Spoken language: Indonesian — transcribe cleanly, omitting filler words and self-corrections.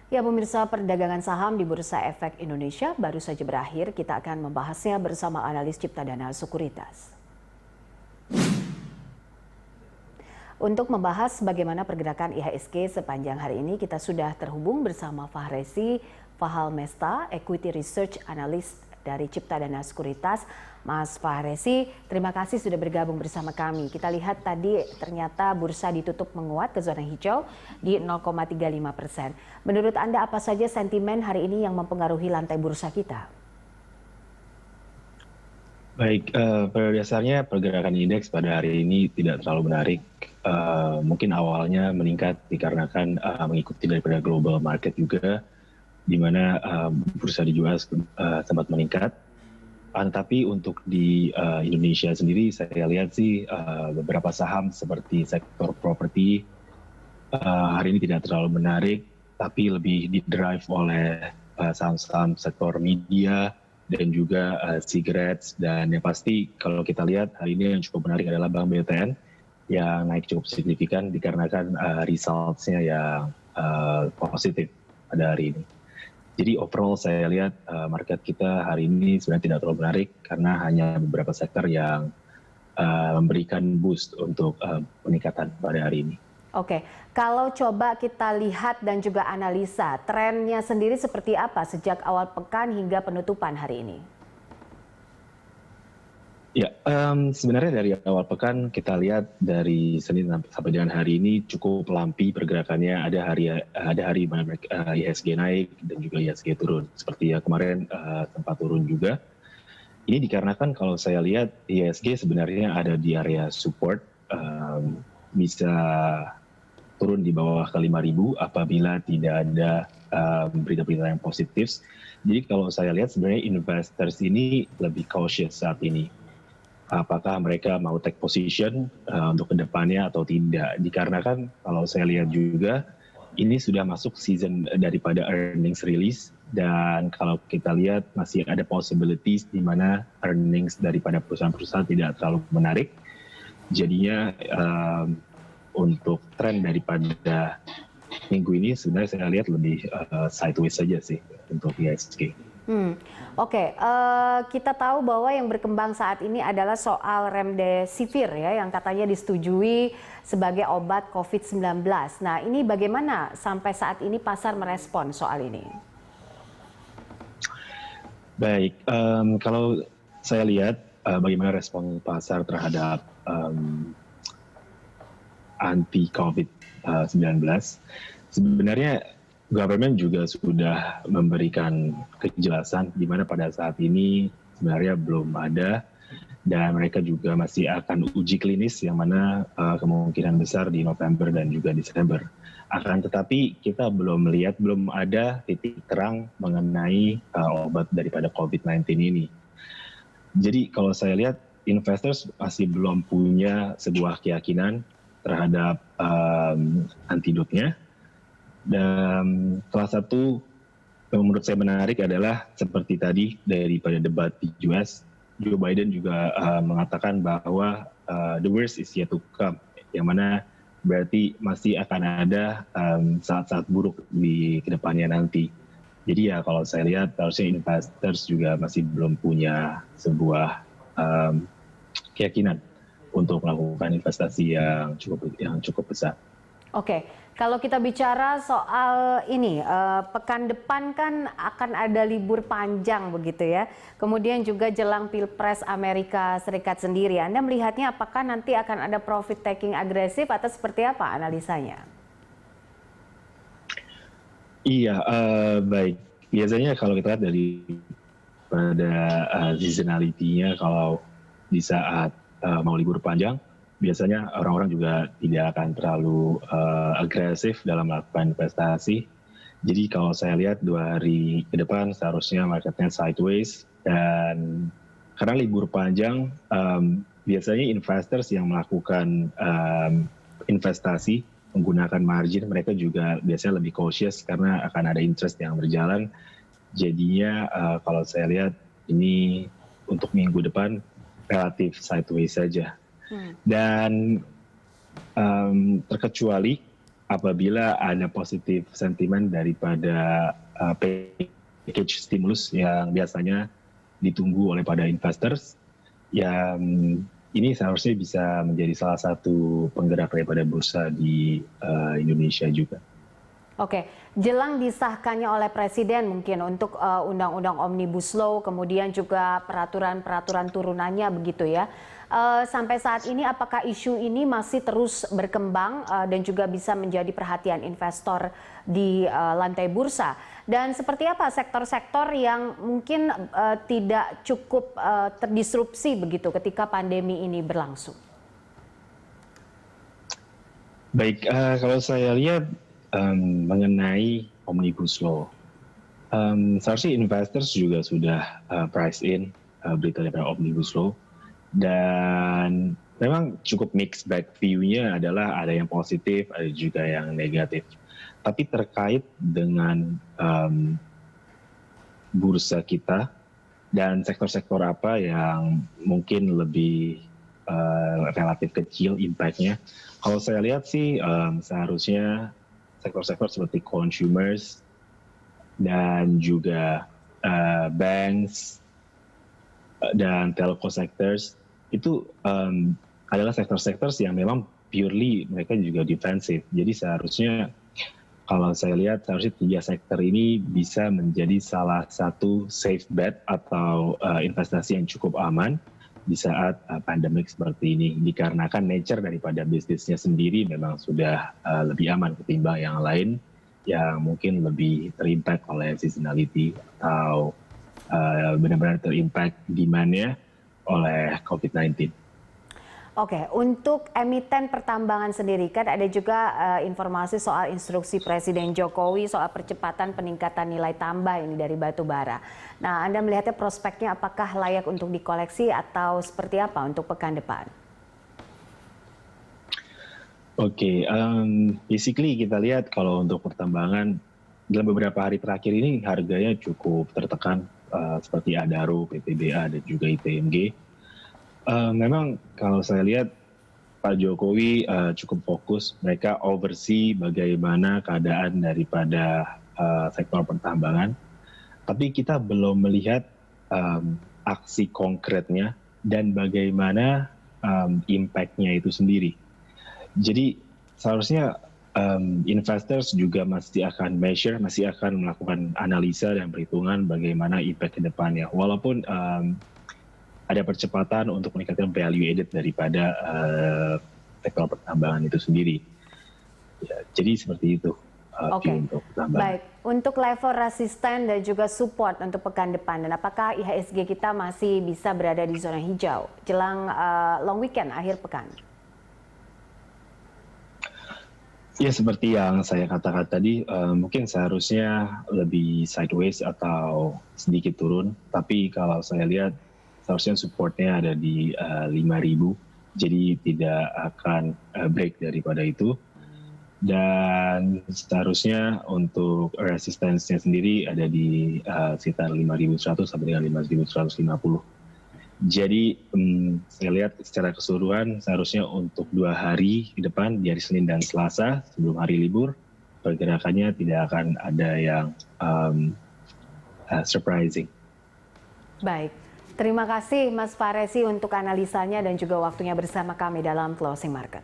Ya, pemirsa, perdagangan saham di Bursa Efek Indonesia baru saja berakhir. Kita akan membahasnya bersama analis Ciptadana Sekuritas. Untuk membahas bagaimana pergerakan IHSG sepanjang hari ini, kita sudah terhubung bersama Fahrezi Fahalmesta, Equity Research Analyst dari Ciptadana Sekuritas. Mas Fahrezi, terima kasih sudah bergabung bersama kami. Kita lihat tadi ternyata bursa ditutup menguat ke zona hijau di 0,35%. Menurut Anda apa saja sentimen hari ini yang mempengaruhi lantai bursa kita? Baik, pada dasarnya pergerakan indeks pada hari ini tidak terlalu menarik. Mungkin awalnya meningkat dikarenakan mengikuti daripada global market juga, di mana bursa di US sempat meningkat. Tapi untuk di Indonesia sendiri, saya lihat sih beberapa saham seperti sektor properti hari ini tidak terlalu menarik, tapi lebih didrive oleh saham-saham sektor media dan juga cigarettes. Dan yang pasti kalau kita lihat hari ini yang cukup menarik adalah Bank BTN yang naik cukup signifikan dikarenakan results-nya yang positif pada hari ini. Jadi overall saya lihat market kita hari ini sebenarnya tidak terlalu menarik karena hanya beberapa sektor yang memberikan boost untuk peningkatan pada hari ini. Oke, kalau coba kita lihat dan juga analisa, trennya sendiri seperti apa sejak awal pekan hingga penutupan hari ini? Ya, sebenarnya dari awal pekan kita lihat dari Senin sampai dengan hari ini cukup lampi pergerakannya. Ada hari mana IHSG naik dan juga IHSG turun. Seperti ya kemarin sempat turun juga. Ini dikarenakan kalau saya lihat IHSG sebenarnya ada di area support, bisa turun di bawah ke 5.000 apabila tidak ada berita-berita yang positif. Jadi kalau saya lihat sebenarnya investors ini lebih cautious saat ini. Apakah mereka mau take position untuk kedepannya atau tidak. Dikarenakan kalau saya lihat juga ini sudah masuk season daripada earnings release dan kalau kita lihat masih ada possibilities di mana earnings daripada perusahaan-perusahaan tidak terlalu menarik. Jadinya untuk tren daripada minggu ini sebenarnya saya lihat lebih sideways saja sih untuk IHSG. Oke, kita tahu bahwa yang berkembang saat ini adalah soal remdesivir ya, yang katanya disetujui sebagai obat COVID-19. Nah, ini bagaimana sampai saat ini pasar merespon soal ini? Baik, kalau saya lihat bagaimana respon pasar terhadap anti-COVID-19, sebenarnya government juga sudah memberikan kejelasan di mana pada saat ini sebenarnya belum ada dan mereka juga masih akan uji klinis yang mana kemungkinan besar di November dan juga Desember. Akan tetapi kita belum ada titik terang mengenai obat daripada COVID-19 ini. Jadi kalau saya lihat investors masih belum punya sebuah keyakinan terhadap antidotnya. Dan salah satu yang menurut saya menarik adalah seperti tadi daripada debat di US, Joe Biden juga mengatakan bahwa the worst is yet to come, yang mana berarti masih akan ada saat-saat buruk di kedepannya nanti. Jadi ya kalau saya lihat harusnya investors juga masih belum punya sebuah keyakinan untuk melakukan investasi yang cukup besar. Oke, kalau kita bicara soal ini, pekan depan kan akan ada libur panjang begitu ya. Kemudian juga jelang Pilpres Amerika Serikat sendiri. Anda melihatnya apakah nanti akan ada profit taking agresif atau seperti apa analisanya? Iya, baik. Biasanya kalau kita lihat dari pada seasonality-nya kalau di saat mau libur panjang, biasanya orang-orang juga tidak akan terlalu agresif dalam melakukan investasi. Jadi kalau saya lihat 2 hari ke depan seharusnya marketnya sideways dan karena libur panjang biasanya investors yang melakukan investasi menggunakan margin mereka juga biasanya lebih cautious karena akan ada interest yang berjalan. Jadinya kalau saya lihat ini untuk minggu depan relatif sideways saja. Dan terkecuali apabila ada positif sentimen daripada package stimulus yang biasanya ditunggu oleh pada investors, yang ini seharusnya bisa menjadi salah satu penggerak daripada bursa di Indonesia juga. Oke, jelang disahkannya oleh Presiden mungkin untuk Undang-Undang Omnibus Law, kemudian juga peraturan-peraturan turunannya begitu ya. Sampai saat ini apakah isu ini masih terus berkembang dan juga bisa menjadi perhatian investor di lantai bursa? Dan seperti apa sektor-sektor yang mungkin tidak cukup terdisrupsi begitu ketika pandemi ini berlangsung? Baik, kalau saya lihat mengenai Omnibus Law, seharusnya investors juga sudah price in berita daripada Omnibus Law, dan memang cukup mixed bag view-nya adalah ada yang positif, ada juga yang negatif. Tapi terkait dengan bursa kita dan sektor-sektor apa yang mungkin lebih relatif kecil impact-nya, kalau saya lihat sih seharusnya sektor-sektor seperti consumers dan juga banks dan telco sectors itu adalah sektor-sektor yang memang purely mereka juga defensif. Jadi seharusnya kalau saya lihat seharusnya 3 sektor ini bisa menjadi salah satu safe bet atau investasi yang cukup aman di saat pandemik seperti ini, dikarenakan nature daripada bisnisnya sendiri memang sudah lebih aman ketimbang yang lain yang mungkin lebih terimpact oleh seasonality atau benar-benar terimpact demand-nya oleh COVID-19. Oke, untuk emiten pertambangan sendiri kan ada juga informasi soal instruksi Presiden Jokowi soal percepatan peningkatan nilai tambah ini dari batu bara. Nah, Anda melihatnya prospeknya apakah layak untuk dikoleksi atau seperti apa untuk pekan depan? Oke, basically kita lihat kalau untuk pertambangan dalam beberapa hari terakhir ini harganya cukup tertekan seperti Adaro, PTBA dan juga ITMG. Memang kalau saya lihat Pak Jokowi cukup fokus, mereka oversee bagaimana keadaan daripada sektor pertambangan, tapi kita belum melihat aksi konkretnya dan bagaimana impact-nya itu sendiri. Jadi seharusnya investors juga masih akan measure, masih akan melakukan analisa dan perhitungan bagaimana impact ke depannya. Walaupun ada percepatan untuk meningkatkan value added daripada sektor pertambangan itu sendiri. Ya, jadi seperti itu untuk pertambangan. Baik, untuk level resisten dan juga support untuk pekan depan, dan apakah IHSG kita masih bisa berada di zona hijau jelang long weekend akhir pekan? Ya, seperti yang saya katakan tadi, mungkin seharusnya lebih sideways atau sedikit turun. Tapi kalau saya lihat seharusnya supportnya ada di 5.000, jadi tidak akan break daripada itu. Dan seharusnya untuk resistance-nya sendiri ada di sekitar 5.100 sampai dengan 5.150. Jadi saya lihat secara keseluruhan seharusnya untuk 2 hari ke depan, di hari Senin dan Selasa sebelum hari libur, pergerakannya tidak akan ada yang surprising. Baik, terima kasih Mas Faresi untuk analisanya dan juga waktunya bersama kami dalam Closing Market.